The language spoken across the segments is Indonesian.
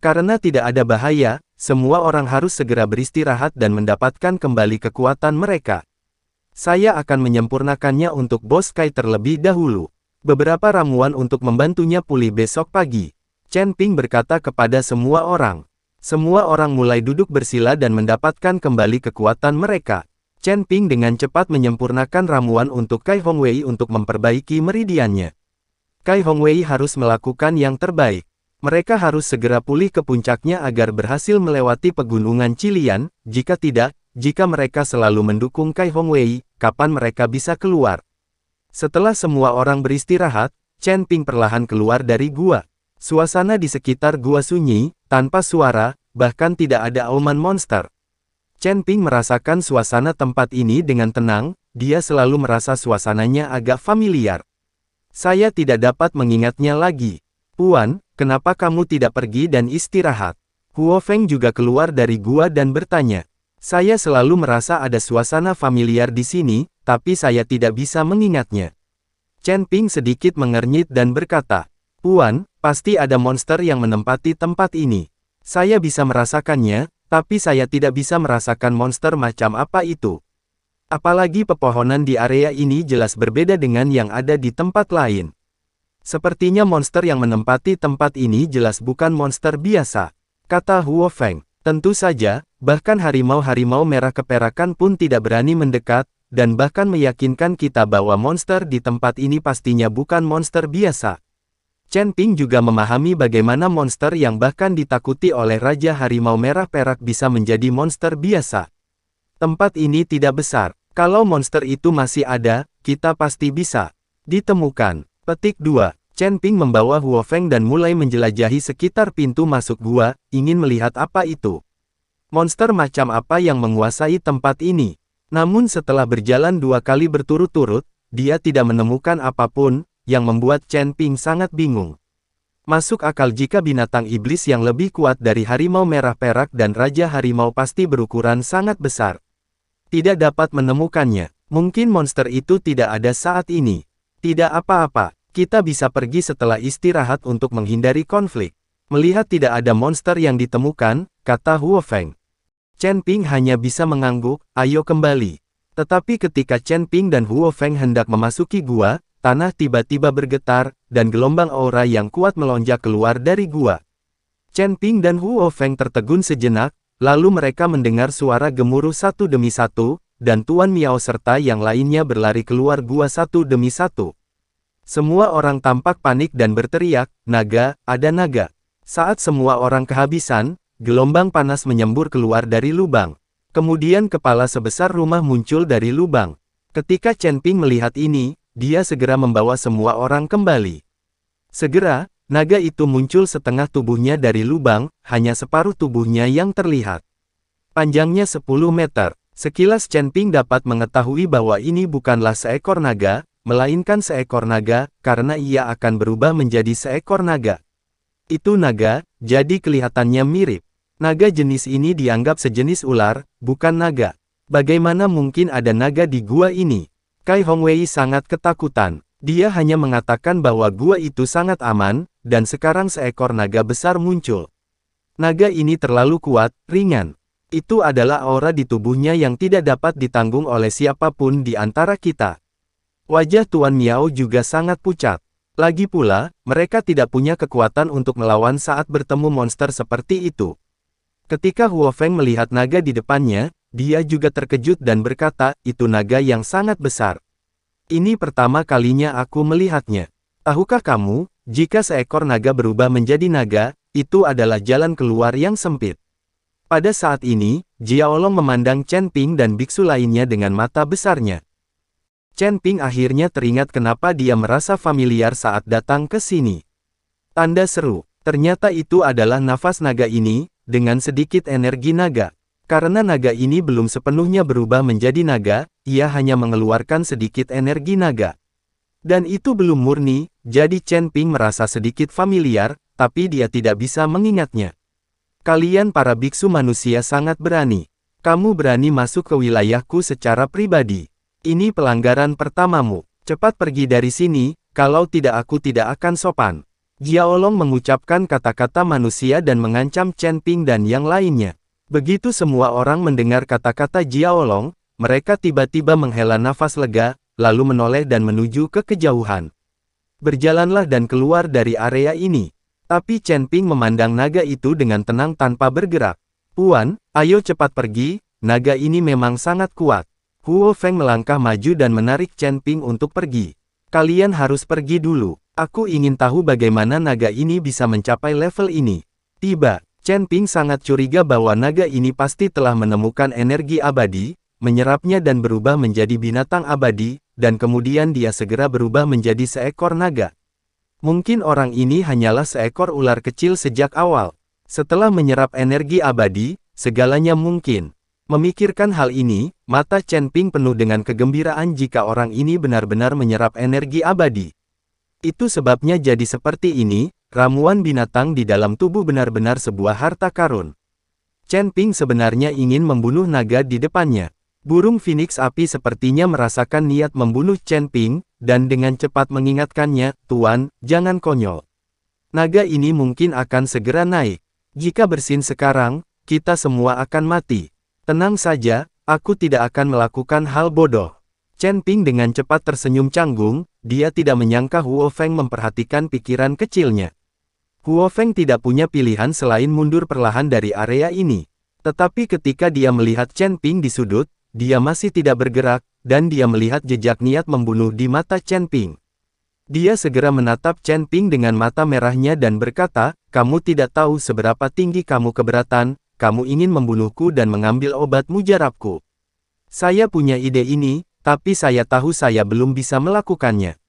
Karena tidak ada bahaya, semua orang harus segera beristirahat dan mendapatkan kembali kekuatan mereka. Saya akan menyempurnakannya untuk Bos Kai terlebih dahulu. Beberapa ramuan untuk membantunya pulih besok pagi. Chen Ping berkata kepada semua orang. Semua orang mulai duduk bersila dan mendapatkan kembali kekuatan mereka. Chen Ping dengan cepat menyempurnakan ramuan untuk Kai Hongwei untuk memperbaiki meridiannya. Kai Hongwei harus melakukan yang terbaik. Mereka harus segera pulih ke puncaknya agar berhasil melewati pegunungan Qilian, jika tidak, jika mereka selalu mendukung Kai Hongwei, kapan mereka bisa keluar? Setelah semua orang beristirahat, Chen Ping perlahan keluar dari gua. Suasana di sekitar gua sunyi, tanpa suara, bahkan tidak ada auman monster. Chen Ping merasakan suasana tempat ini dengan tenang, dia selalu merasa suasananya agak familiar. Saya tidak dapat mengingatnya lagi. Puan, kenapa kamu tidak pergi dan istirahat? Huo Feng juga keluar dari gua dan bertanya. Saya selalu merasa ada suasana familiar di sini, tapi saya tidak bisa mengingatnya. Chen Ping sedikit mengernyit dan berkata, Puan, pasti ada monster yang menempati tempat ini. Saya bisa merasakannya, tapi saya tidak bisa merasakan monster macam apa itu. Apalagi pepohonan di area ini jelas berbeda dengan yang ada di tempat lain. Sepertinya monster yang menempati tempat ini jelas bukan monster biasa, kata Huo Feng. Tentu saja, bahkan harimau-harimau merah keperakan pun tidak berani mendekat, dan bahkan meyakinkan kita bahwa monster di tempat ini pastinya bukan monster biasa. Chen Ping juga memahami bagaimana monster yang bahkan ditakuti oleh Raja Harimau Merah Perak bisa menjadi monster biasa. Tempat ini tidak besar. Kalau monster itu masih ada, kita pasti bisa ditemukan. Petik 2. Chen Ping membawa Huo Feng dan mulai menjelajahi sekitar pintu masuk gua, ingin melihat apa itu. Monster macam apa yang menguasai tempat ini. Namun setelah berjalan 2 kali berturut-turut, dia tidak menemukan apapun, yang membuat Chen Ping sangat bingung. Masuk akal jika binatang iblis yang lebih kuat dari Harimau Merah Perak dan Raja Harimau pasti berukuran sangat besar. Tidak dapat menemukannya. Mungkin monster itu tidak ada saat ini. Tidak apa-apa, kita bisa pergi setelah istirahat untuk menghindari konflik. Melihat tidak ada monster yang ditemukan, kata Huo Feng. Chen Ping hanya bisa mengangguk, ayo kembali. Tetapi ketika Chen Ping dan Huo Feng hendak memasuki gua, tanah tiba-tiba bergetar, dan gelombang aura yang kuat melonjak keluar dari gua. Chen Ping dan Huo Feng tertegun sejenak, lalu mereka mendengar suara gemuruh satu demi satu, dan Tuan Miao serta yang lainnya berlari keluar gua satu demi satu. Semua orang tampak panik dan berteriak, naga, ada naga. Saat semua orang kehabisan, gelombang panas menyembur keluar dari lubang. Kemudian kepala sebesar rumah muncul dari lubang. Ketika Chen Ping melihat ini, dia segera membawa semua orang kembali. Segera, naga itu muncul setengah tubuhnya dari lubang, hanya separuh tubuhnya yang terlihat. Panjangnya 10 meter. Sekilas Chen Ping dapat mengetahui bahwa ini bukanlah seekor naga, melainkan seekor naga, karena ia akan berubah menjadi seekor naga. Itu naga, jadi kelihatannya mirip. Naga jenis ini dianggap sejenis ular, bukan naga. Bagaimana mungkin ada naga di gua ini? Kai Hongwei sangat ketakutan. Dia hanya mengatakan bahwa gua itu sangat aman, dan sekarang seekor naga besar muncul. Naga ini terlalu kuat, ringan. Itu adalah aura di tubuhnya yang tidak dapat ditanggung oleh siapapun di antara kita. Wajah Tuan Miao juga sangat pucat. Lagi pula, mereka tidak punya kekuatan untuk melawan saat bertemu monster seperti itu. Ketika Huo Feng melihat naga di depannya, dia juga terkejut dan berkata, itu naga yang sangat besar. Ini pertama kalinya aku melihatnya. Tahukah kamu, jika seekor naga berubah menjadi naga, itu adalah jalan keluar yang sempit. Pada saat ini, Jiaolong memandang Chen Ping dan biksu lainnya dengan mata besarnya. Chen Ping akhirnya teringat kenapa dia merasa familiar saat datang ke sini. Tanda seru, ternyata itu adalah nafas naga ini, dengan sedikit energi naga. Karena naga ini belum sepenuhnya berubah menjadi naga, ia hanya mengeluarkan sedikit energi naga. Dan itu belum murni, jadi Chen Ping merasa sedikit familiar, tapi dia tidak bisa mengingatnya. Kalian para biksu manusia sangat berani. Kamu berani masuk ke wilayahku secara pribadi. Ini pelanggaran pertamamu. Cepat pergi dari sini, kalau tidak aku tidak akan sopan. Jiaolong mengucapkan kata-kata manusia dan mengancam Chen Ping dan yang lainnya. Begitu semua orang mendengar kata-kata Jiaolong, mereka tiba-tiba menghela nafas lega, lalu menoleh dan menuju ke kejauhan. Berjalanlah dan keluar dari area ini. Tapi Chen Ping memandang naga itu dengan tenang tanpa bergerak. Puan, ayo cepat pergi, naga ini memang sangat kuat. Huo Feng melangkah maju dan menarik Chen Ping untuk pergi. Kalian harus pergi dulu. Aku ingin tahu bagaimana naga ini bisa mencapai level ini. Tiba, Chen Ping sangat curiga bahwa naga ini pasti telah menemukan energi abadi, menyerapnya dan berubah menjadi binatang abadi, dan kemudian dia segera berubah menjadi seekor naga. Mungkin orang ini hanyalah seekor ular kecil sejak awal. Setelah menyerap energi abadi, segalanya mungkin. Memikirkan hal ini, mata Chen Ping penuh dengan kegembiraan jika orang ini benar-benar menyerap energi abadi. Itu sebabnya jadi seperti ini, ramuan binatang di dalam tubuh benar-benar sebuah harta karun. Chen Ping sebenarnya ingin membunuh naga di depannya. Burung Phoenix api sepertinya merasakan niat membunuh Chen Ping, dan dengan cepat mengingatkannya, "Tuan, jangan konyol. Naga ini mungkin akan segera naik. Jika bersin sekarang, kita semua akan mati. Tenang saja, aku tidak akan melakukan hal bodoh." Chen Ping dengan cepat tersenyum canggung, dia tidak menyangka Huo Feng memperhatikan pikiran kecilnya. Huo Feng tidak punya pilihan selain mundur perlahan dari area ini. Tetapi ketika dia melihat Chen Ping di sudut, dia masih tidak bergerak, dan dia melihat jejak niat membunuh di mata Chen Ping. Dia segera menatap Chen Ping dengan mata merahnya dan berkata, "Kamu tidak tahu seberapa tinggi kamu keberatan, kamu ingin membunuhku dan mengambil obat mujarabku. Saya punya ide ini, tapi saya tahu saya belum bisa melakukannya."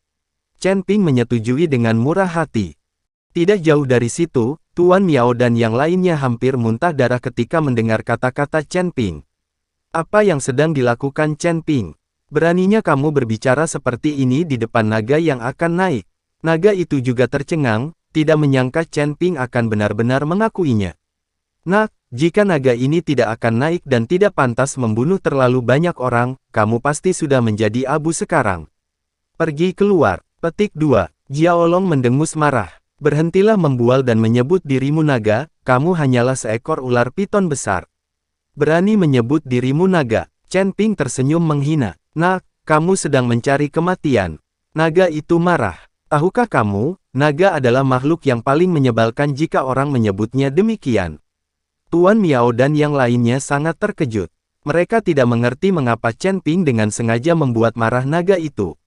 Chen Ping menyetujui dengan murah hati. Tidak jauh dari situ, Tuan Miao dan yang lainnya hampir muntah darah ketika mendengar kata-kata Chen Ping. Apa yang sedang dilakukan Chen Ping? Beraninya kamu berbicara seperti ini di depan naga yang akan naik. Naga itu juga tercengang, tidak menyangka Chen Ping akan benar-benar mengakuinya. "Nak, jika naga ini tidak akan naik dan tidak pantas membunuh terlalu banyak orang, kamu pasti sudah menjadi abu sekarang. Pergi keluar." Petik 2. Jiaolong mendengus marah. "Berhentilah membual dan menyebut dirimu naga, kamu hanyalah seekor ular piton besar. Berani menyebut dirimu naga." Chen Ping tersenyum menghina. "Nak, kamu sedang mencari kematian." Naga itu marah. "Tahukah kamu, naga adalah makhluk yang paling menyebalkan jika orang menyebutnya demikian." Tuan Miao dan yang lainnya sangat terkejut. Mereka tidak mengerti mengapa Chen Ping dengan sengaja membuat marah naga itu.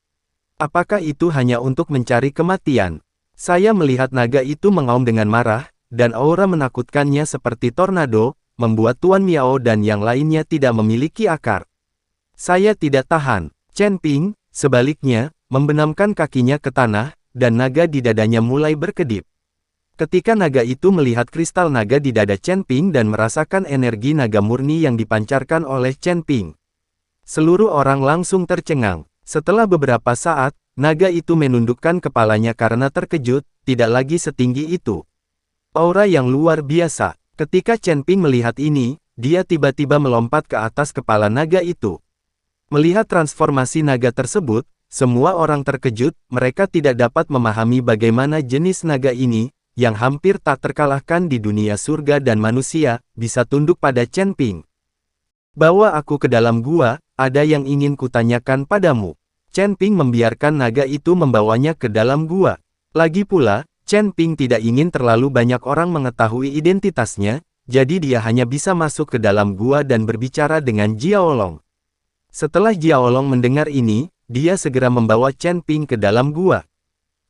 Apakah itu hanya untuk mencari kematian? Saya melihat naga itu mengaum dengan marah, dan aura menakutkannya seperti tornado, membuat Tuan Miao dan yang lainnya tidak memiliki akar. Saya tidak tahan. Chen Ping, sebaliknya, membenamkan kakinya ke tanah, dan naga di dadanya mulai berkedip. Ketika naga itu melihat kristal naga di dada Chen Ping dan merasakan energi naga murni yang dipancarkan oleh Chen Ping, seluruh orang langsung tercengang. Setelah beberapa saat, naga itu menundukkan kepalanya karena terkejut, tidak lagi setinggi itu. Aura yang luar biasa. Ketika Chen Ping melihat ini, dia tiba-tiba melompat ke atas kepala naga itu. Melihat transformasi naga tersebut, semua orang terkejut, mereka tidak dapat memahami bagaimana jenis naga ini, yang hampir tak terkalahkan di dunia surga dan manusia, bisa tunduk pada Chen Ping. "Bawa aku ke dalam gua, ada yang ingin kutanyakan padamu." Chen Ping membiarkan naga itu membawanya ke dalam gua. Lagi pula, Chen Ping tidak ingin terlalu banyak orang mengetahui identitasnya, jadi dia hanya bisa masuk ke dalam gua dan berbicara dengan Jiaolong. Setelah Jiaolong mendengar ini, dia segera membawa Chen Ping ke dalam gua.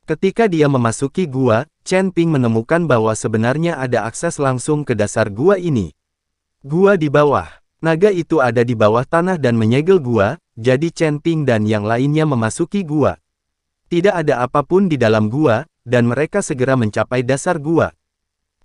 Ketika dia memasuki gua, Chen Ping menemukan bahwa sebenarnya ada akses langsung ke dasar gua ini. Gua di bawah. Naga itu ada di bawah tanah dan menyegel gua, jadi Chen Ping dan yang lainnya memasuki gua. Tidak ada apapun di dalam gua, dan mereka segera mencapai dasar gua.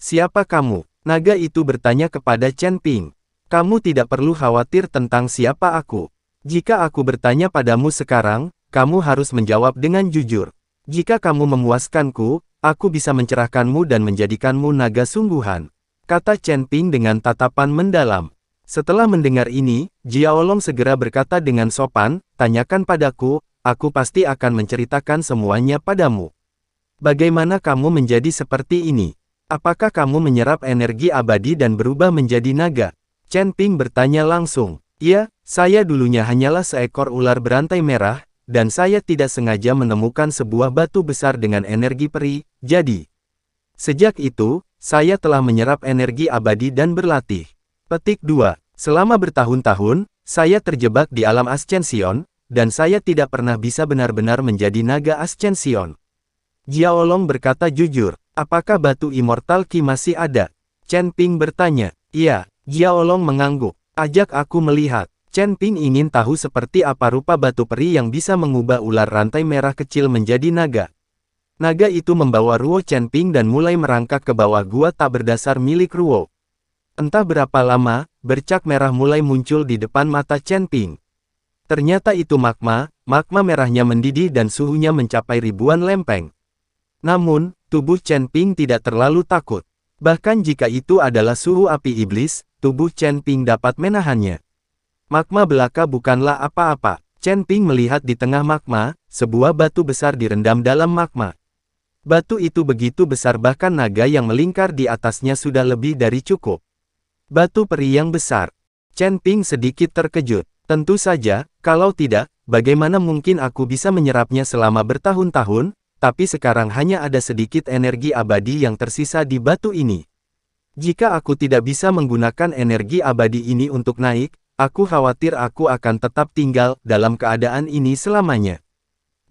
"Siapa kamu?" Naga itu bertanya kepada Chen Ping. "Kamu tidak perlu khawatir tentang siapa aku. Jika aku bertanya padamu sekarang, kamu harus menjawab dengan jujur. Jika kamu memuaskanku, aku bisa mencerahkanmu dan menjadikanmu naga sungguhan," kata Chen Ping dengan tatapan mendalam. Setelah mendengar ini, Jiaolong segera berkata dengan sopan, "Tanyakan padaku, aku pasti akan menceritakan semuanya padamu." Bagaimana kamu menjadi seperti ini? Apakah kamu menyerap energi abadi dan berubah menjadi naga? Chen Ping bertanya langsung. Ya, saya dulunya hanyalah seekor ular berantai merah, dan saya tidak sengaja menemukan sebuah batu besar dengan energi peri, jadi. Sejak itu, saya telah menyerap energi abadi dan berlatih. Petik 2. Selama bertahun-tahun, saya terjebak di alam Ascension, dan saya tidak pernah bisa benar-benar menjadi naga Ascension. Jiaolong berkata jujur, apakah batu immortal Qi masih ada? Chen Ping bertanya. Iya, Jiaolong mengangguk. Ajak aku melihat. Chen Ping ingin tahu seperti apa rupa batu peri yang bisa mengubah ular rantai merah kecil menjadi naga. Naga itu membawa Ruo Chen Ping dan mulai merangkak ke bawah gua tak berdasar milik Ruo. Entah berapa lama, bercak merah mulai muncul di depan mata Chen Ping. Ternyata itu magma merahnya mendidih dan suhunya mencapai ribuan lempeng. Namun, tubuh Chen Ping tidak terlalu takut. Bahkan jika itu adalah suhu api iblis, tubuh Chen Ping dapat menahannya. Magma belaka bukanlah apa-apa. Chen Ping melihat di tengah magma, sebuah batu besar direndam dalam magma. Batu itu begitu besar bahkan naga yang melingkar di atasnya sudah lebih dari cukup. Batu peri yang besar. Chen Ping sedikit terkejut. Tentu saja, kalau tidak, bagaimana mungkin aku bisa menyerapnya selama bertahun-tahun? Tapi sekarang hanya ada sedikit energi abadi yang tersisa di batu ini. Jika aku tidak bisa menggunakan energi abadi ini untuk naik, aku khawatir aku akan tetap tinggal dalam keadaan ini selamanya.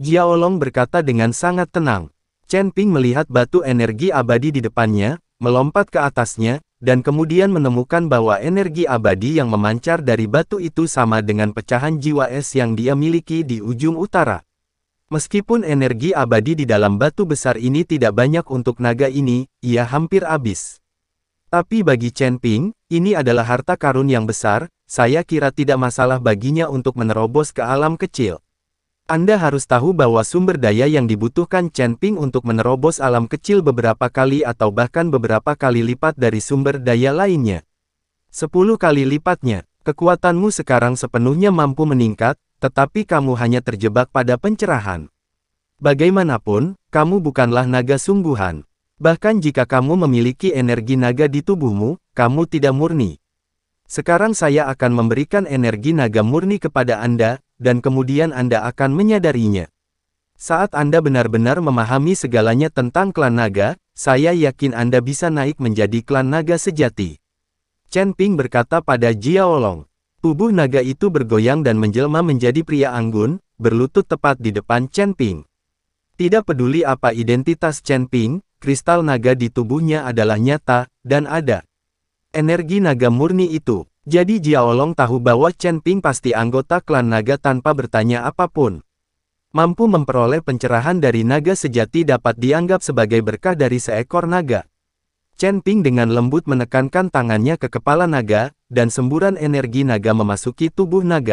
Jiaolong berkata dengan sangat tenang. Chen Ping melihat batu energi abadi di depannya, melompat ke atasnya, dan kemudian menemukan bahwa energi abadi yang memancar dari batu itu sama dengan pecahan jiwa es yang dia miliki di ujung utara. Meskipun energi abadi di dalam batu besar ini tidak banyak untuk naga ini, ia hampir habis. Tapi bagi Chen Ping, ini adalah harta karun yang besar, saya kira tidak masalah baginya untuk menerobos ke alam kecil. Anda harus tahu bahwa sumber daya yang dibutuhkan Chen Ping untuk menerobos alam kecil beberapa kali atau bahkan beberapa kali lipat dari sumber daya lainnya. 10 kali lipatnya, kekuatanmu sekarang sepenuhnya mampu meningkat, tetapi kamu hanya terjebak pada pencerahan. Bagaimanapun, kamu bukanlah naga sungguhan. Bahkan jika kamu memiliki energi naga di tubuhmu, kamu tidak murni. Sekarang saya akan memberikan energi naga murni kepada Anda, dan kemudian Anda akan menyadarinya. Saat Anda benar-benar memahami segalanya tentang klan naga, saya yakin Anda bisa naik menjadi klan naga sejati. Chen Ping berkata pada Jiaolong. Tubuh naga itu bergoyang dan menjelma menjadi pria anggun, berlutut tepat di depan Chen Ping. Tidak peduli apa identitas Chen Ping, kristal naga di tubuhnya adalah nyata, dan ada. Energi naga murni itu. Jadi Jiaolong tahu bahwa Chen Ping pasti anggota klan naga tanpa bertanya apapun. Mampu memperoleh pencerahan dari naga sejati dapat dianggap sebagai berkah dari seekor naga. Chen Ping dengan lembut menekankan tangannya ke kepala naga, dan semburan energi naga memasuki tubuh naga.